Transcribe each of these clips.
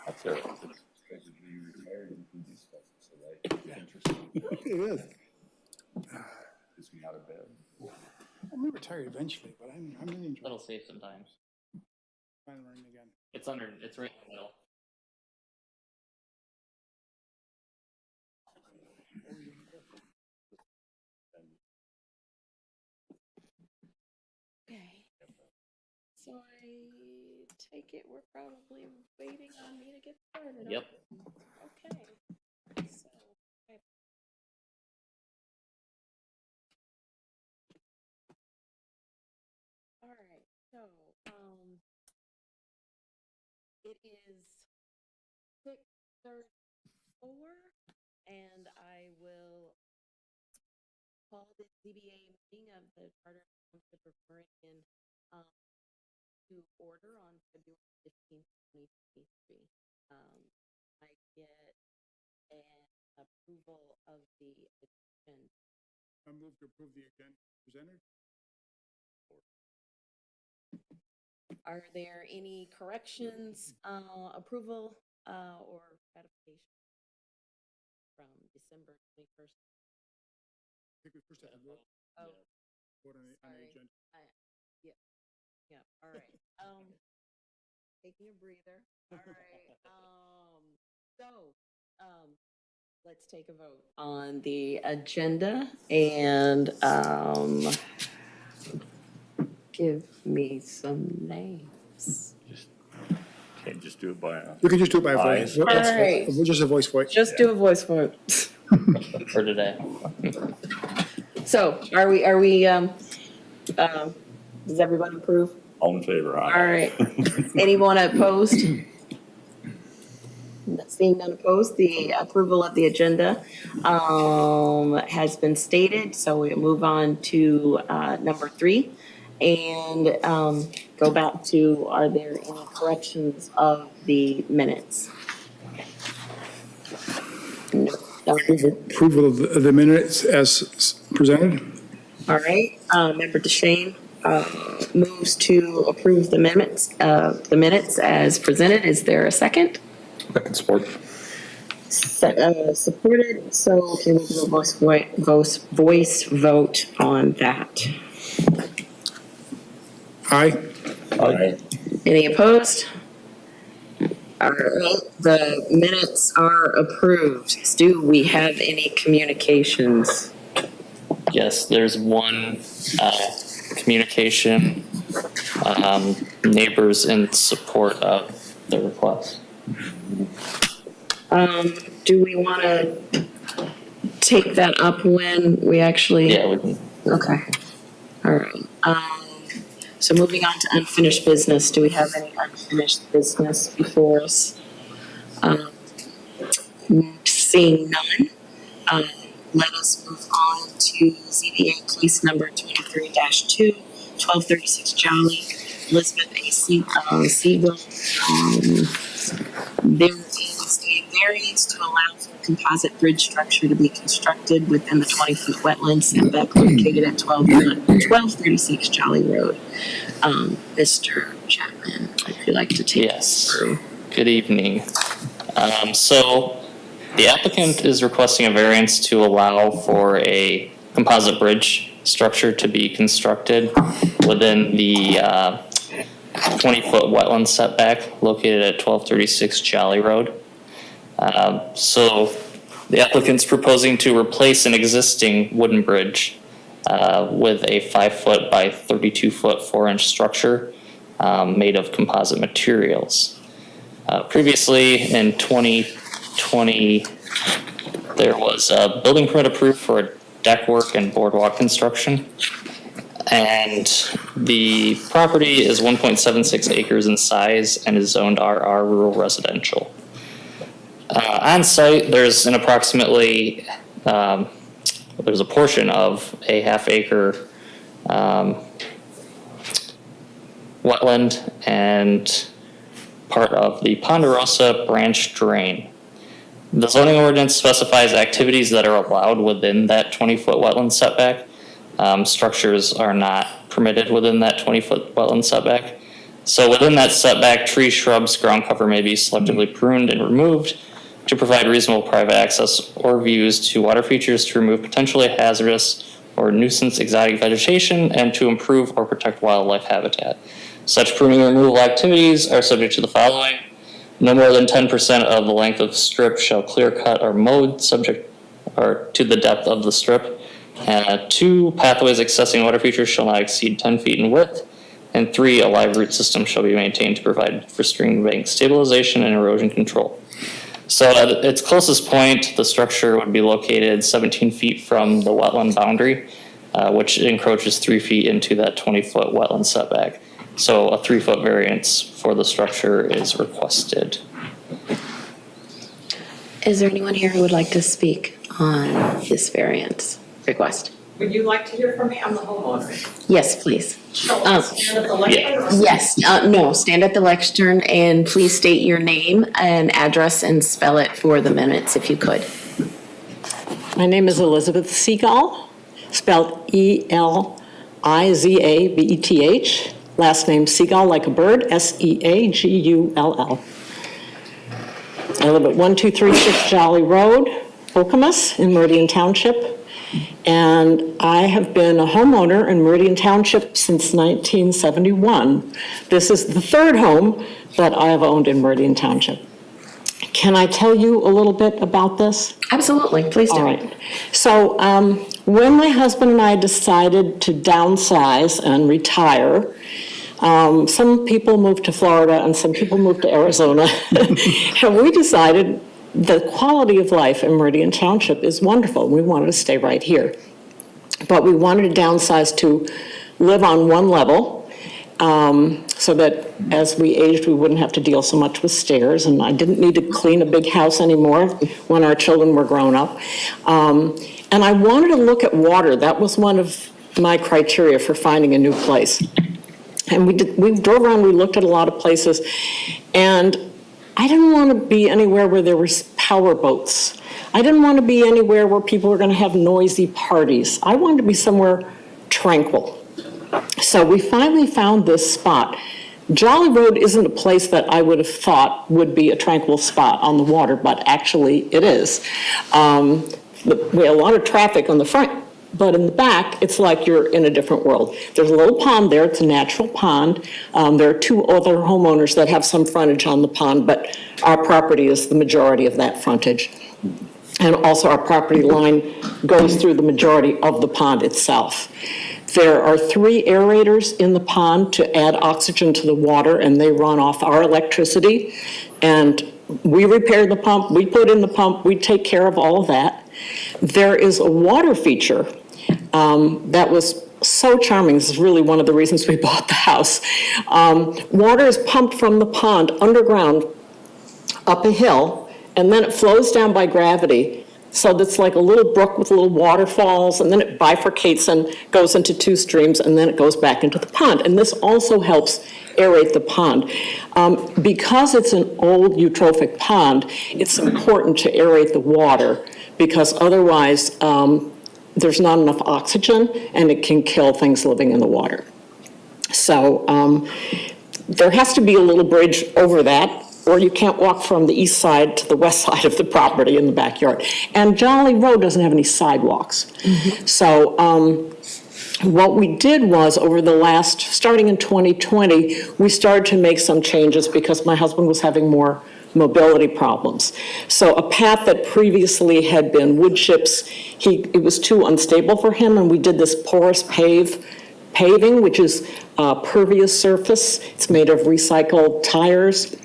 That's it. It is. Gets me out of bed. I'll be retired eventually, but I'm really enjoying That'll save some time. running again. It's right in the middle. Okay. So I take it we're probably waiting on me to get started. Yep. Okay. So. All right. So, it is 6:34, and I will call the ZBA meeting of the Charter Township of Meridian to order on February 15th, 2023. I get an approval of the agenda. I move to approve the agenda presented. Are there any corrections, approval, or ratification from December 21st? I think we first have to vote. Oh, Vote on the sorry. agenda. Yeah, all right. Taking a breather. All right. Let's take a vote on the agenda and, give me some names. Can't just do it by. You can just do it by voice. All right. Just a voice vote. Just do a voice vote. For today. So are we, does everyone approve? All in favor, aye. All right. Anyone opposed? Seeing none opposed, the approval of the agenda has been stated. So we move on to number 3 and go back to, are there any corrections of the minutes? No. Approval of the minutes as presented. All right. Member DeShane moves to approve the minutes as presented. Is there a second? Second support. Supported. So can we do a voice vote on that? Aye. Aye. Any opposed? All right, the minutes are approved. Do we have any communications? Yes, there's one communication, neighbors in support of the request. Do we want to take that up when we actually? Yeah, we can. Okay. All right. So moving on to unfinished business. Do we have any unfinished business before us? Seeing none, let us move on to ZBA case number 23-2, 1236 Jolly, Elizabeth A. Siegel. There is a variance to allow for a composite bridge structure to be constructed within the 20-foot wetland setback located at 1236 Jolly Road. Mr. Chapman, if you'd like to take us through. Good evening. So the applicant is requesting a variance to allow for a composite bridge structure to be constructed within the 20-foot wetland setback located at 1236 Jolly Road. So the applicant's proposing to replace an existing wooden bridge with a 5-foot by 32-foot 4-inch structure made of composite materials. Previously in 2020, there was a building permit approved for deck work and boardwalk construction. And the property is 1.76 acres in size and is zoned RR rural residential. On site, there's an approximately, there's a portion of a half-acre wetland and part of the Ponderosa branch drain. The zoning ordinance specifies activities that are allowed within that 20-foot wetland setback. Structures are not permitted within that 20-foot wetland setback. So within that setback, trees, shrubs, ground cover may be selectively pruned and removed to provide reasonable private access or views to water features, to remove potentially hazardous or nuisance exotic vegetation, and to improve or protect wildlife habitat. Such pruning and removal activities are subject to the following. No more than 10% of the length of strip shall clear cut or mowed subject or to the depth of the strip. 2, pathways accessing water features shall not exceed 10 feet in width. And 3, a live root system shall be maintained to provide for stream bank stabilization and erosion control. So at its closest point, the structure would be located 17 feet from the wetland boundary, which encroaches 3 feet into that 20-foot wetland setback. So a 3-foot variance for the structure is requested. Is there anyone here who would like to speak on this variance request? Would you like to hear from me? I'm the homeowner. Yes, please. Stand at the lectern or- Yes, no, stand at the lectern and please state your name and address and spell it for the minutes if you could. My name is Elizabeth Seagull, spelled Elizabeth. Last name Seagull like a bird, Seagull. I live at 1236 Jolly Road, Okemos in Meridian Township. And I have been a homeowner in Meridian Township since 1971. This is the third home that I have owned in Meridian Township. Can I tell you a little bit about this? Absolutely, please do. All right. So when my husband and I decided to downsize and retire, some people moved to Florida and some people moved to Arizona. And we decided the quality of life in Meridian Township is wonderful. We wanted to stay right here. But we wanted to downsize to live on one level so that as we aged, we wouldn't have to deal so much with stairs. And I didn't need to clean a big house anymore when our children were grown up. And I wanted to look at water. That was one of my criteria for finding a new place. And we drove around, we looked at a lot of places, and I didn't want to be anywhere where there was power boats. I didn't want to be anywhere where people were going to have noisy parties. I wanted to be somewhere tranquil. So we finally found this spot. Jolly Road isn't a place that I would have thought would be a tranquil spot on the water, but actually it is. We have a lot of traffic on the front, but in the back, it's like you're in a different world. There's a little pond there. It's a natural pond. There are 2 other homeowners that have some frontage on the pond, but our property is the majority of that frontage. And also our property line goes through the majority of the pond itself. There are 3 aerators in the pond to add oxygen to the water, and they run off our electricity. And we repair the pump, we put in the pump, we take care of all of that. There is a water feature that was so charming. This is really one of the reasons we bought the house. Water is pumped from the pond underground up a hill, and then it flows down by gravity. So that's like a little brook with little waterfalls, and then it bifurcates and goes into 2 streams, and then it goes back into the pond. And this also helps aerate the pond. Because it's an old eutrophic pond, it's important to aerate the water, because otherwise there's not enough oxygen and it can kill things living in the water. So there has to be a little bridge over that, or you can't walk from the east side to the west side of the property in the backyard. And Jolly Road doesn't have any sidewalks. Mm-hmm. So what we did was, over the last, starting in 2020, we started to make some changes because my husband was having more mobility problems. So a path that previously had been wood chips, it was too unstable for him, and we did this porous paving, which is pervious surface. It's made of recycled tires,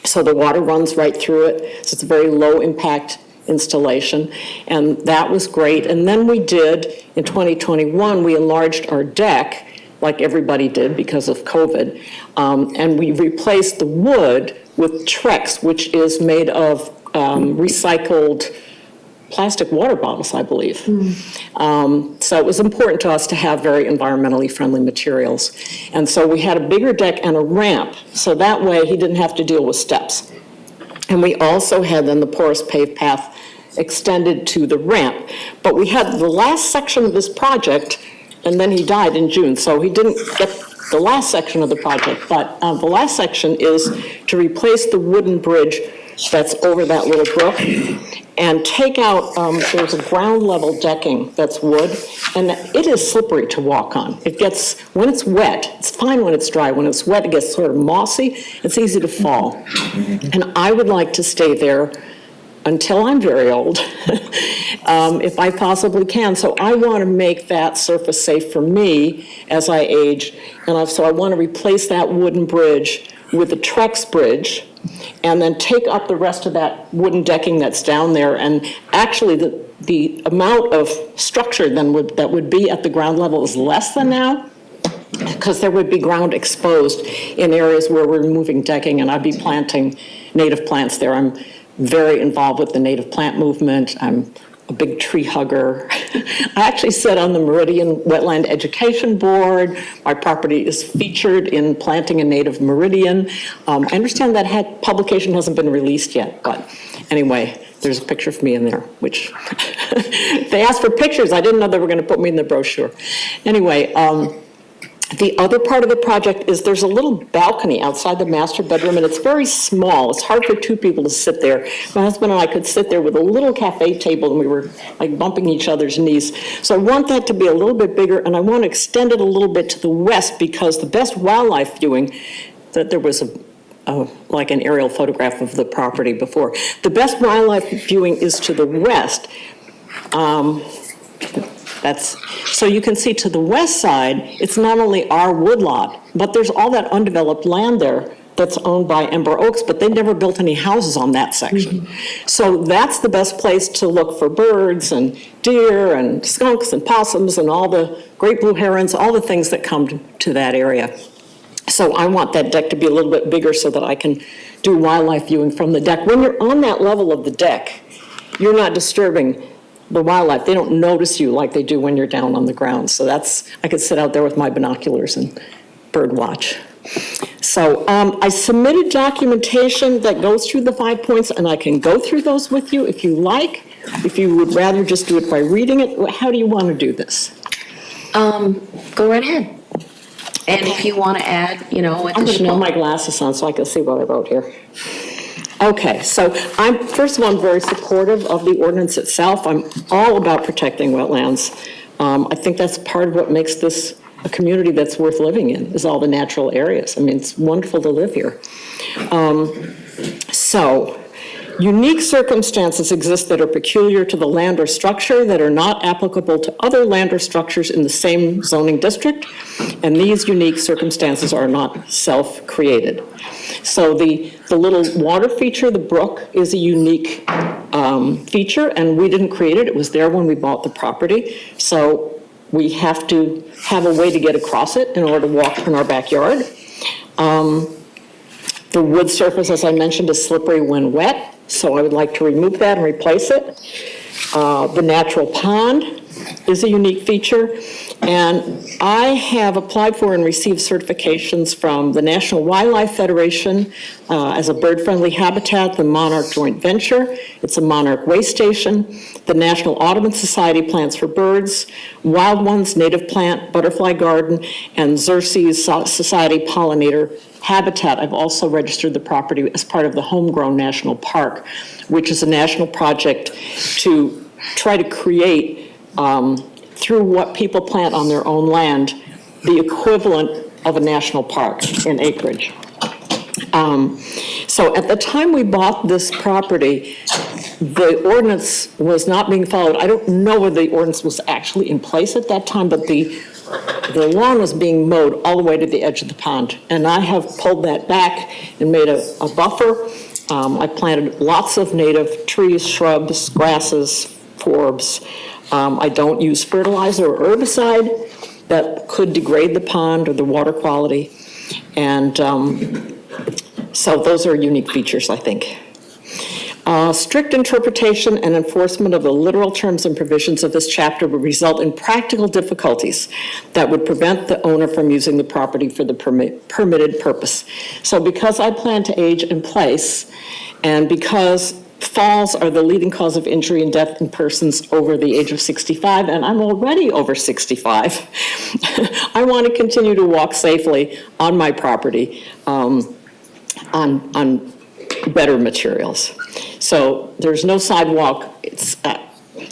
so the water runs right through it. So it's a very low impact installation, and that was great. And then we did, in 2021, we enlarged our deck, like everybody did because of COVID, and we replaced the wood with Trex, which is made of recycled plastic water bottles, I believe. So it was important to us to have very environmentally friendly materials. And so we had a bigger deck and a ramp, so that way he didn't have to deal with steps. And we also had then the porous paved path extended to the ramp. But we had the last section of this project, and then he died in June, so he didn't get the last section of the project, but the last section is to replace the wooden bridge that's over that little brook and take out, there's a ground level decking that's wood, and it is slippery to walk on. It gets, when it's wet, it's fine when it's dry. When it's wet, it gets sort of mossy. It's easy to fall. And I would like to stay there until I'm very old, if I possibly can. So I want to make that surface safe for me as I age. And so I want to replace that wooden bridge with a Trex bridge, and then take up the rest of that wooden decking that's down there. And actually, the amount of structure then that would be at the ground level is less than now, because there would be ground exposed in areas where we're removing decking, and I'd be planting native plants there. I'm very involved with the native plant movement. I'm a big tree hugger. I actually sit on the Meridian Wetland Education Board. My property is featured in planting a native Meridian. I understand that publication hasn't been released yet, but anyway, there's a picture of me in there, which they asked for pictures. I didn't know they were going to put me in the brochure. Anyway, the other part of the project is there's a little balcony outside the master bedroom, and it's very small. It's hard for two people to sit there. My husband and I could sit there with a little cafe table, and we were like bumping each other's knees. So I want that to be a little bit bigger, and I want to extend it a little bit to the west, because the best wildlife viewing, that there was like an aerial photograph of the property before. The best wildlife viewing is to the west. So you can see to the west side, it's not only our woodlot, but there's all that undeveloped land there that's owned by Ember Oaks, but they never built any houses on that section. So that's the best place to look for birds and deer and skunks and possums and all the great blue herons, all the things that come to that area. So I want that deck to be a little bit bigger so that I can do wildlife viewing from the deck. When you're on that level of the deck, you're not disturbing the wildlife. They don't notice you like they do when you're down on the ground. So I could sit out there with my binoculars and bird watch. So I submitted documentation that goes through the 5 points, and I can go through those with you if you like. If you would rather just do it by reading it, how do you want to do this? Go right ahead. And if you want to add, I'm going to additional. put my glasses on so I can see what I wrote here. Okay, so first of all, I'm very supportive of the ordinance itself. I'm all about protecting wetlands. I think that's part of what makes this a community that's worth living in, is all the natural areas. I mean, it's wonderful to live here. So, unique circumstances exist that are peculiar to the land or structure that are not applicable to other land or structures in the same zoning district, and these unique circumstances are not self-created. So the little water feature, the brook, is a unique feature, and we didn't create it. It was there when we bought the property. So we have to have a way to get across it in order to walk in our backyard. The wood surface, as I mentioned, is slippery when wet, so I would like to remove that and replace it. The natural pond is a unique feature, and I have applied for and received certifications from the National Wildlife Federation as a bird-friendly habitat, the Monarch Joint Venture, it's a monarch way station, the National Audubon Society Plants for Birds, Wild Ones Native Plant Butterfly Garden, and Xerces Society Pollinator Habitat. I've also registered the property as part of the Homegrown National Park, which is a national project to try to create, through what people plant on their own land, the equivalent of a national park in acreage. So at the time we bought this property, the ordinance was not being followed. I don't know whether the ordinance was actually in place at that time, but the lawn was being mowed all the way to the edge of the pond. And I have pulled that back and made a buffer. I planted lots of native trees, shrubs, grasses, forbs. I don't use fertilizer or herbicide that could degrade the pond or the water quality. And so those are unique features, I think. Strict interpretation and enforcement of the literal terms and provisions of this chapter would result in practical difficulties that would prevent the owner from using the property for the permitted purpose. So because I plan to age in place, and because falls are the leading cause of injury and death in persons over the age of 65, and I'm already over 65. I want to continue to walk safely on my property on better materials. So there's no sidewalk.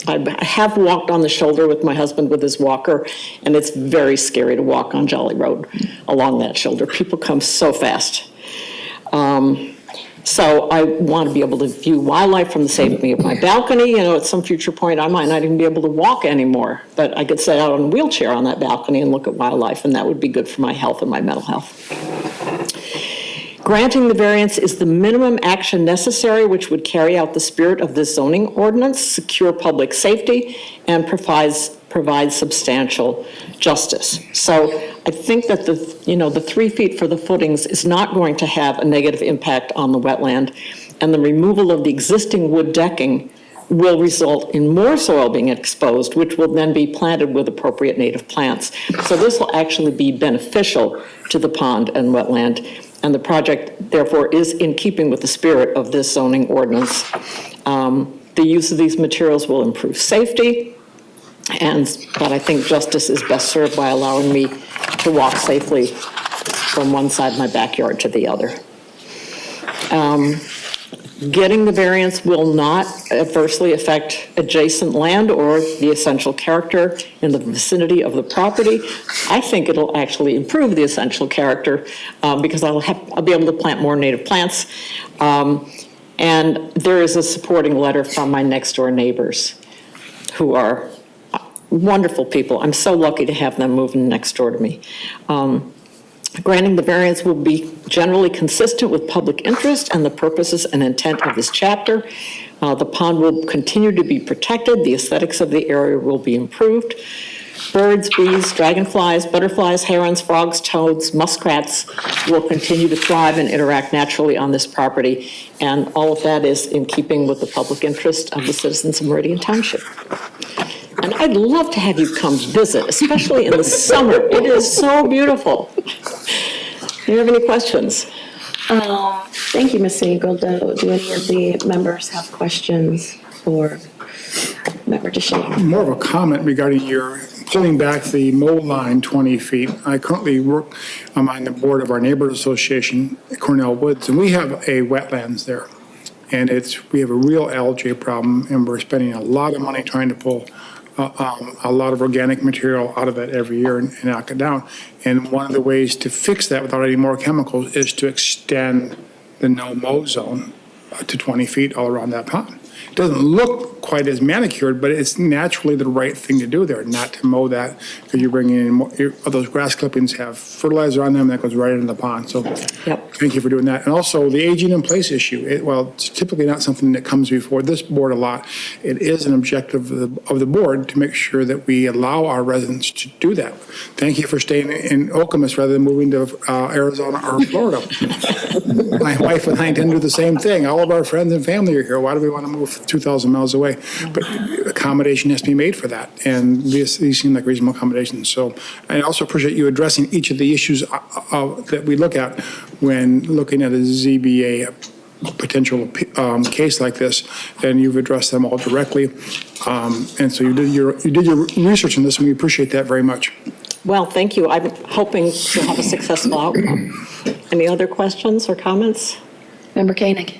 I have walked on the shoulder with my husband with his walker, and it's very scary to walk on Jolly Road along that shoulder. People come so fast. So I want to be able to view wildlife from the safety of my balcony. You know, at some future point, I might not even be able to walk anymore, but I could sit out on a wheelchair on that balcony and look at wildlife, and that would be good for my health and my mental health. Granting the variance is the minimum action necessary which would carry out the spirit of this zoning ordinance, secure public safety, and provide substantial justice. So I think that the 3 feet for the footings is not going to have a negative impact on the wetland, and the removal of the existing wood decking will result in more soil being exposed, which will then be planted with appropriate native plants. So this will actually be beneficial to the pond and wetland, and the project, therefore, is in keeping with the spirit of this zoning ordinance. The use of these materials will improve safety, but I think justice is best served by allowing me to walk safely from one side of my backyard to the other. Getting the variance will not adversely affect adjacent land or the essential character in the vicinity of the property. I think it'll actually improve the essential character because I'll be able to plant more native plants. And there is a supporting letter from my next door neighbors who are wonderful people. I'm so lucky to have them moving next door to me. Granting the variance will be generally consistent with public interest and the purposes and intent of this chapter. The pond will continue to be protected. The aesthetics of the area will be improved. Birds, bees, dragonflies, butterflies, herons, frogs, toads, muskrats will continue to thrive and interact naturally on this property. And all of that is in keeping with the public interest of the citizens of Meridian Township. And I'd love to have you come visit, especially in the summer. It is so beautiful. Do you have any questions? Thank you, Ms. Siegel. Do any of the members have questions for Member DeShay? More of a comment regarding your pulling back the mow line 20 feet. I currently work, I'm on the board of our neighborhood association, Cornell Woods, and we have a wetlands there. And we have a real algae problem, and we're spending a lot of money trying to pull a lot of organic material out of it every year and knock it down. And one of the ways to fix that without any more chemicals is to extend the no-mow zone to 20 feet all around that pond. It doesn't look quite as manicured, but it's naturally the right thing to do there, not to mow that, because you're bringing in more, those grass clippings have fertilizer on them that goes right into the pond. So Thank you for doing that. And also the aging in place issue. It's typically not something that comes before this board a lot. It is an objective of the board to make sure that we allow our residents to do that. Thank you for staying in Okemos rather than moving to Arizona or Florida. My wife and I intend to do the same thing. All of our friends and family are here. Why do we want to move 2,000 miles away? But accommodation has to be made for that, and these seem like reasonable accommodations. So I also appreciate you addressing each of the issues that we look at when looking at a ZBA potential case like this, and you've addressed them all directly. And so you did your research on this, and we appreciate that very much. Well, thank you. I'm hoping to have a successful outcome. Any other questions or comments? Member Koenig.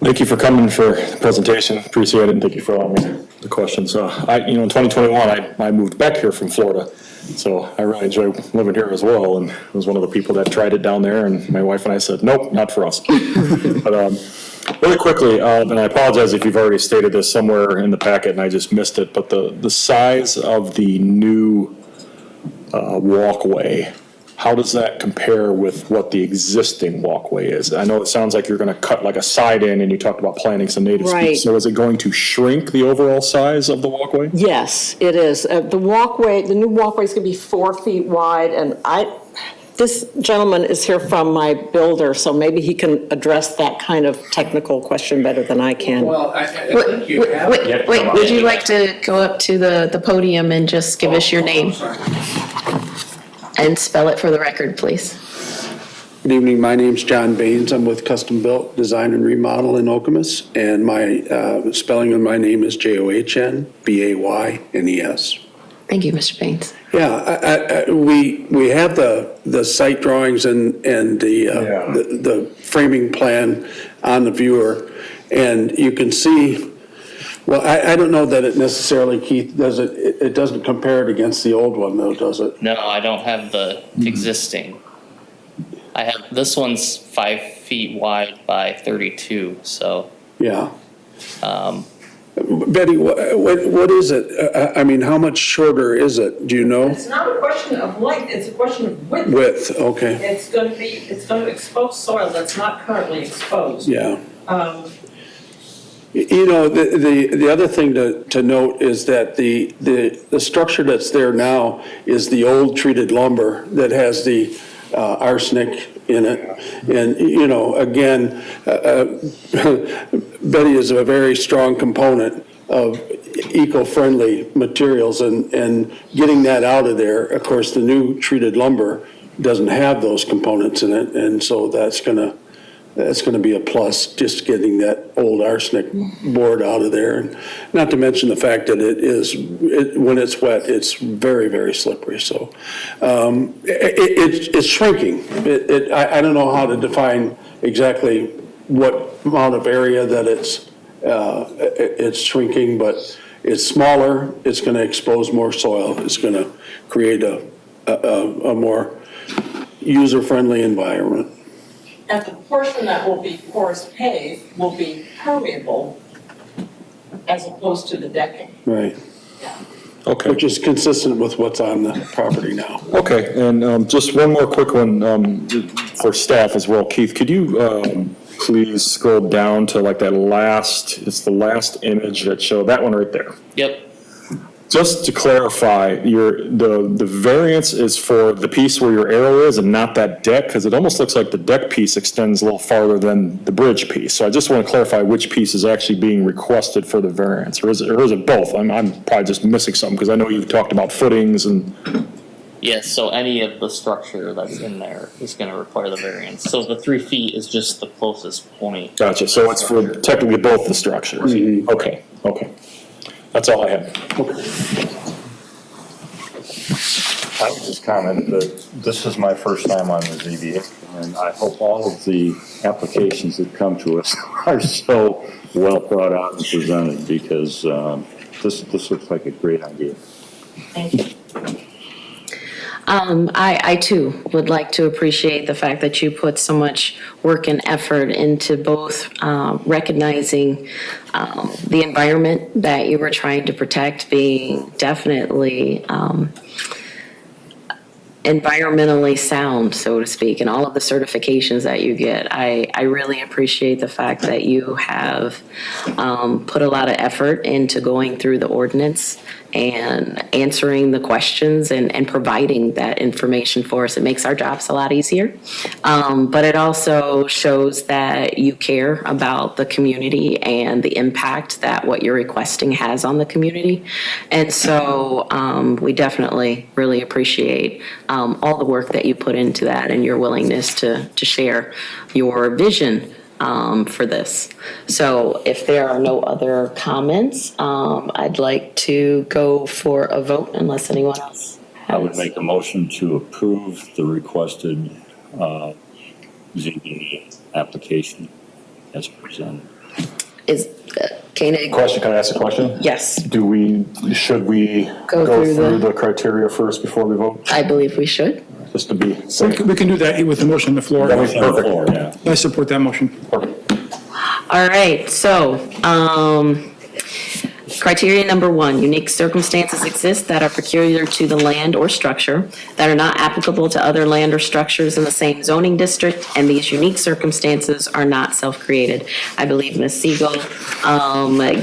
Thank you for coming for the presentation. Appreciate it, and thank you for allowing me the questions. In 2021, I moved back here from Florida, so I really enjoy living here as well, and was one of the people that tried it down there, and my wife and I said, nope, not for us. But really quickly, and I apologize if you've already stated this somewhere in the packet and I just missed it, but the size of the new walkway, how does that compare with what the existing walkway is? I know it sounds like you're going to cut like a side in, and you talked about planting some native species. So is it going to shrink the overall size of the walkway? Yes, it is. The new walkway is going to be 4 feet wide, and this gentleman is here from my builder, so maybe he can address that kind of technical question better than I can. Well, I think you have. Wait, would you like to go up to the podium and just give us your name? And spell it for the record, please. Good evening, my name's John Baines. I'm with Custom Built Design and Remodel in Okemos, and my spelling of my name is JOHNBAYNES. Thank you, Mr. Baines. Yeah, we have the site drawings and the framing plan on the viewer, and you can see, well, I don't know that it necessarily, Keith, it doesn't compare it against the old one though, does it? No, I don't have the existing. I have, this one's 5 feet wide by 32, so. Yeah. Betty, what is it? I mean, how much shorter is it? Do you know? It's not a question of length, it's a question of width. Width, okay. It's going to expose soil that's not currently exposed. Yeah. You know, the other thing to note is that the structure that's there now is the old treated lumber that has the arsenic in it. And, you know, again, Betty is a very strong component of eco-friendly materials, and getting that out of there, of course, the new treated lumber doesn't have those components in it, and so that's gonna be a plus, just getting that old arsenic board out of there. And not to mention the fact that when it's wet, it's very, very slippery. So it's shrinking. I don't know how to define exactly what amount of area that it's shrinking, but it's smaller. It's going to expose more soil. It's going to create a more user-friendly environment. And the portion that will be porous paved will be permeable as opposed to the decking. Right. Okay. Which is consistent with what's on the property now. Okay, and just one more quick one for staff as well. Keith, could you please scroll down to like that it's the last image that showed, that one right there. Yep. Just to clarify, the variance is for the piece where your arrow is and not that deck, because it almost looks like the deck piece extends a little farther than the bridge piece. So I just want to clarify which piece is actually being requested for the variance, or is it both? I'm probably just missing something, because I know you've talked about footings and. Yes, so any of the structure that's in there is going to require the variance. So the 3 feet is just the closest point. Gotcha, so it's for technically both the structures. Okay. That's all I had. I would just comment that this is my first time on the ZBA, and I hope all of the applications that come to us are so well thought out and presented, because this looks like a great idea. Thank you. I too would like to appreciate the fact that you put so much work and effort into both recognizing the environment that you were trying to protect being definitely environmentally sound, so to speak, and all of the certifications that you get. I really appreciate the fact that you have put a lot of effort into going through the ordinance and answering the questions and providing that information for us. It makes our jobs a lot easier. But it also shows that you care about the community and the impact that what you're requesting has on the community. And so we definitely really appreciate all the work that you put into that and your willingness to share your vision for this. So if there are no other comments, I'd like to go for a vote unless anyone else has. I would make a motion to approve the requested ZBA application as presented. Is Koenig? Question, can I ask a question? Yes, Should we Go go through through the- the criteria first before we vote? I believe we should. Just to be safe. We can do that with the motion on the floor. That was perfect. Yeah. I support that motion. Perfect. All right, so, criteria number 1, unique circumstances exist that are peculiar to the land or structure that are not applicable to other land or structures in the same zoning district, and these unique circumstances are not self-created. I believe Ms. Siegel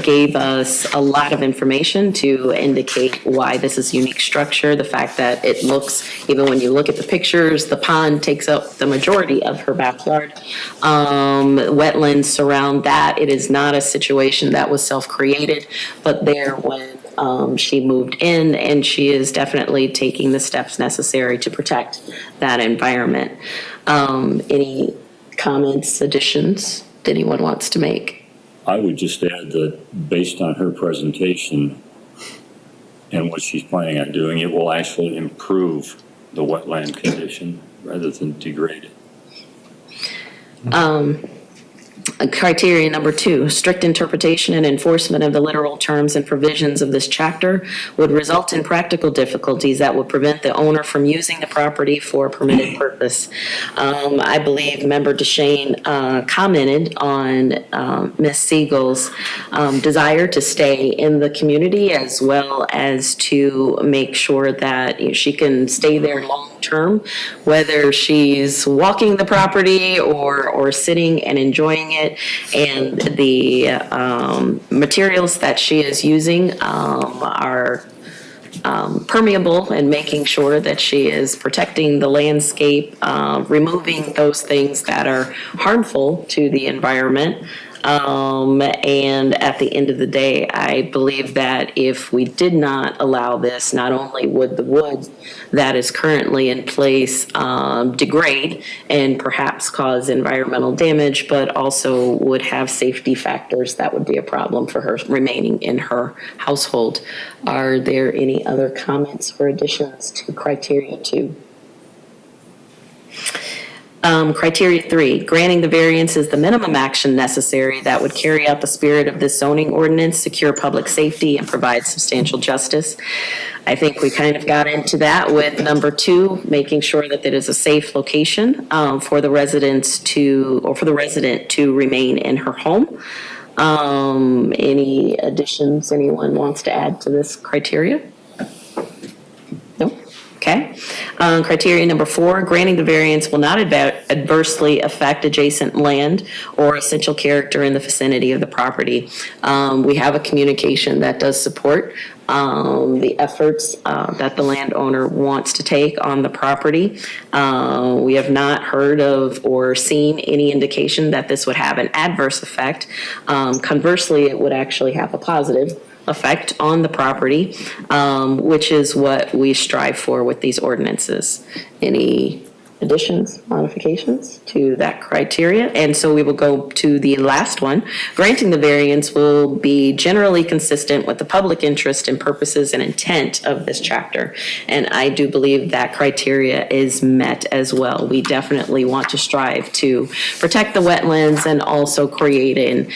gave us a lot of information to indicate why this is a unique structure, the fact that it looks, even when you look at the pictures, the pond takes up the majority of her backyard. Wetlands surround that. It is not a situation that was self-created, but there when she moved in, and she is definitely taking the steps necessary to protect that environment. Any comments, additions that anyone wants to make? I would just add that based on her presentation and what she's planning on doing, it will actually improve the wetland condition rather than degrade it. Criteria number 2, strict interpretation and enforcement of the literal terms and provisions of this chapter would result in practical difficulties that would prevent the owner from using the property for a permitted purpose. I believe Member DeShane commented on Ms. Siegel's desire to stay in the community, as well as to make sure that she can stay there long-term, whether she's walking the property or sitting and enjoying it. And the materials that she is using are permeable, and making sure that she is protecting the landscape, removing those things that are harmful to the environment. And at the end of the day, I believe that if we did not allow this, not only would the wood that is currently in place degrade and perhaps cause environmental damage, but also would have safety factors that would be a problem for her remaining in her household. Are there any other comments or additions to criteria 2? Criteria 3, granting the variance is the minimum action necessary that would carry out the spirit of this zoning ordinance, secure public safety, and provide substantial justice. I think we kind of got into that with number 2, making sure that it is a safe location for the residents to, or for the resident to remain in her home. Any additions anyone wants to add to this criteria? No? Okay. Criteria number 4, granting the variance will not adversely affect adjacent land or essential character in the vicinity of the property. We have a communication that does support the efforts that the landowner wants to take on the property. We have not heard of or seen any indication that this would have an adverse effect. Conversely, it would actually have a positive effect on the property, which is what we strive for with these ordinances. Any additions, modifications to that criteria? And so we will go to the last one. Granting the variance will be generally consistent with the public interest and purposes and intent of this chapter. And I do believe that criteria is met as well. We definitely want to strive to protect the wetlands and also create a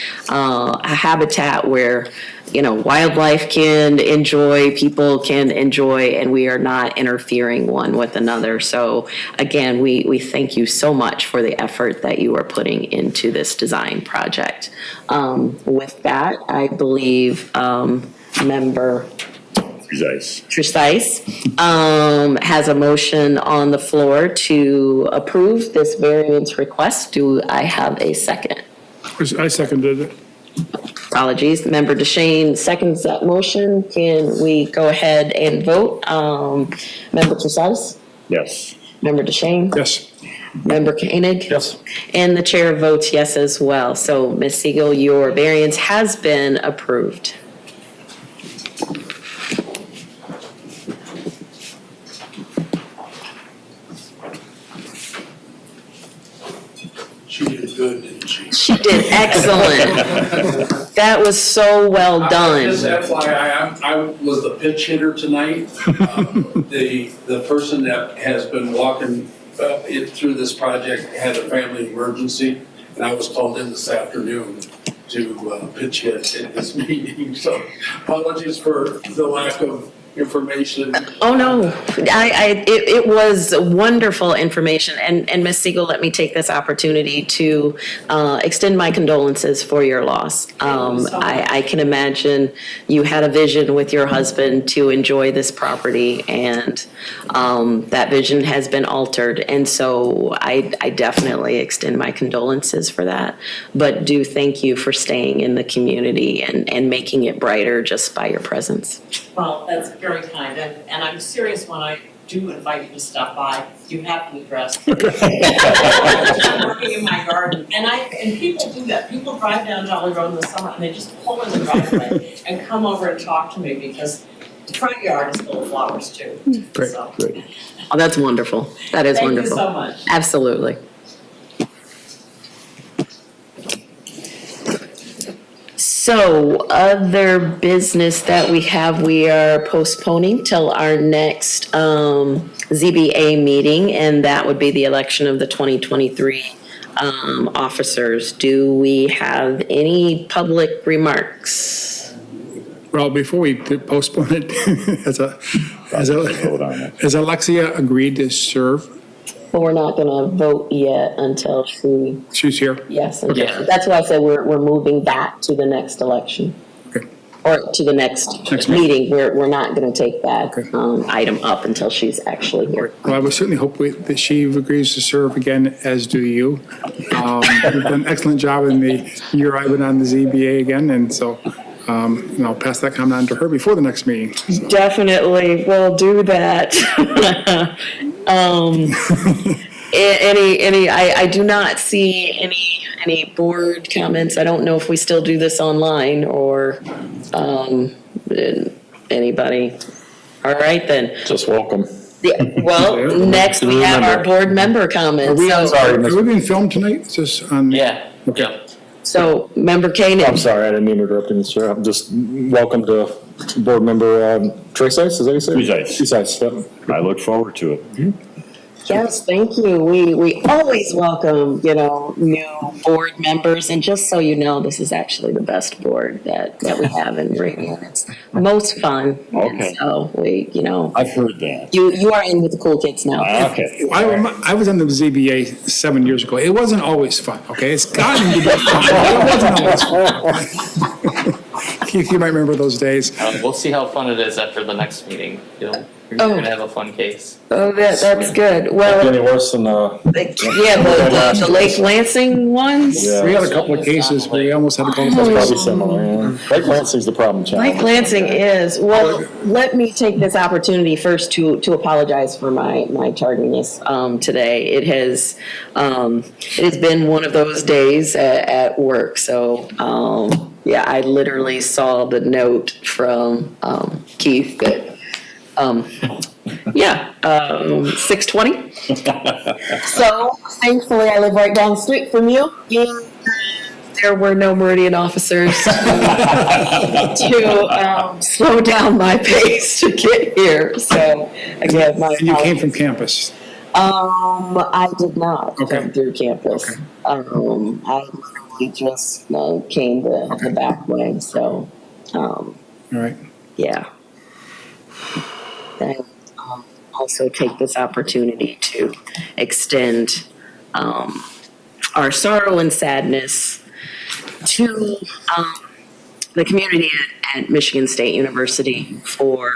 habitat where wildlife can enjoy, people can enjoy, and we are not interfering one with another. So again, we thank you so much for the effort that you are putting into this design project. With that, I believe Member Trusais has a motion on the floor to approve this variance request. Do I have a second? I seconded it. Apologies. Member DeShane seconds that motion. Can we go ahead and vote? Member Trusais? Yes. Member DeShane? Yes. Member Koenig? Yes. And the chair votes yes as well. So Ms. Siegel, your variance has been approved. She did good, didn't she? She did excellent. That was so well done. Just FYI, I was the pitch hitter tonight. The person that has been walking through this project had a family emergency, and I was called in this afternoon to pitch hit in this meeting. So apologies for the lack of information. Oh, no, it was wonderful information. And Ms. Siegel, let me take this opportunity to extend my condolences for your loss. I can imagine you had a vision with your husband to enjoy this property, and that vision has been altered. And so I definitely extend my condolences for that. But do thank you for staying in the community and making it brighter just by your presence. Well, that's very kind, and I'm serious when I do invite you to stop by, you have to address. I'm working in my garden, and people do that. People drive down Jolly Road in the summer and they just pull in the driveway and come over and talk to me because the front yard is full of flowers too. Great, So, great. Oh, that's wonderful. That is thank you wonderful. so much. Absolutely. So other business that we are postponing till our next ZBA meeting, and that would be the election of the 2023 officers. Do we have any public remarks? Well, before we postpone it, Vote on it. has Alexia agreed to serve? Well, we're not gonna vote yet until She's here. yes. Yeah. That's why I said we're moving that to the next election. Okay. Or to the next Next meeting. We're not gonna take that Okay. item up until she's actually here. Well, I would certainly hope that she agrees to serve again, as do you. You've done an excellent job in the year I've been on the ZBA again, and so, and I'll pass that comment on to her before the next meeting. Definitely will do that. I do not see any board comments. I don't know if we still do this online or, anybody. All right, then. Just welcome. Yeah, well, next we have our board member comments. Are we being filmed tonight? Is this on? Yeah. Okay. So, Member Koenig. I'm sorry, I didn't mean to interrupt you, sir. I'm just welcome to board member Trey Seitz, is that what you said? Trey Seitz. Trey Seitz, yep. I look forward to it. Yes, thank you. We always welcome, new board members. And just so you know, this is actually the best board that we have in Meridian. It's most fun. Okay. And so I've heard that. you are in with the cool kids now. Okay. I was on the ZBA 7 years ago. It wasn't always fun, okay? It's gotten to be fun, but it wasn't always fun. Keith, you might remember those days. We'll see how fun it is after the next meeting. You're Oh. gonna have a fun case. Oh, that's good. Any Well, worse than, the Lake Lansing ones? Yeah. We had a couple of cases where we almost had to go. That's probably similar, yeah. Lake Lansing's the problem Lake child. Lansing is. Well, let me take this opportunity first to apologize for my tardiness today. It has been one of those days at work. So yeah, I literally saw the note from Keith that 6:20. So thankfully, I live right down the street from you. And there were no Meridian officers to slow down my pace to get here. So again, my And you came apologies. from campus. I did not Okay. come through campus. Okay. I literally just came the back way. So All right. yeah. And also take this opportunity to extend our sorrow and sadness to the community at Michigan State University for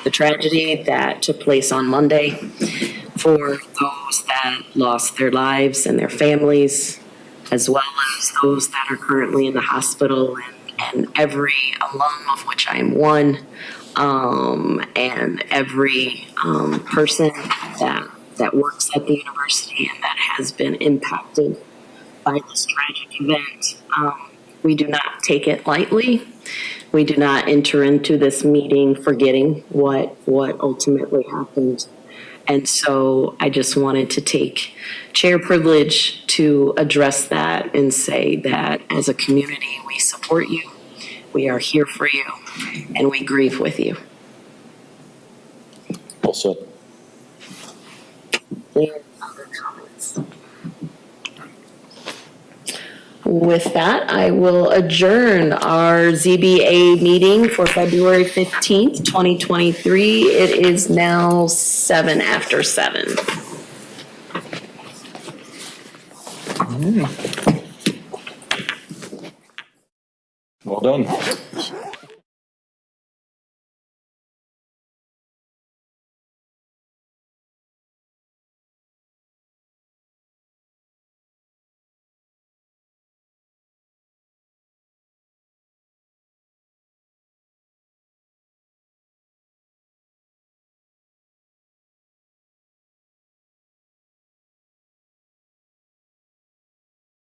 the tragedy that took place on Monday, for those that lost their lives and their families, as well as those that are currently in the hospital, and every alum, of which I am one, and every person that works at the university and that has been impacted by this tragic event. We do not take it lightly. We do not enter into this meeting forgetting what ultimately happened. And so I just wanted to take chair privilege to address that and say that as a community, we support you, we are here for you, and we grieve with you. Well said. Any other comments? With that, I will adjourn our ZBA meeting for February 15th, 2023. It is now 7 after 7. Well done.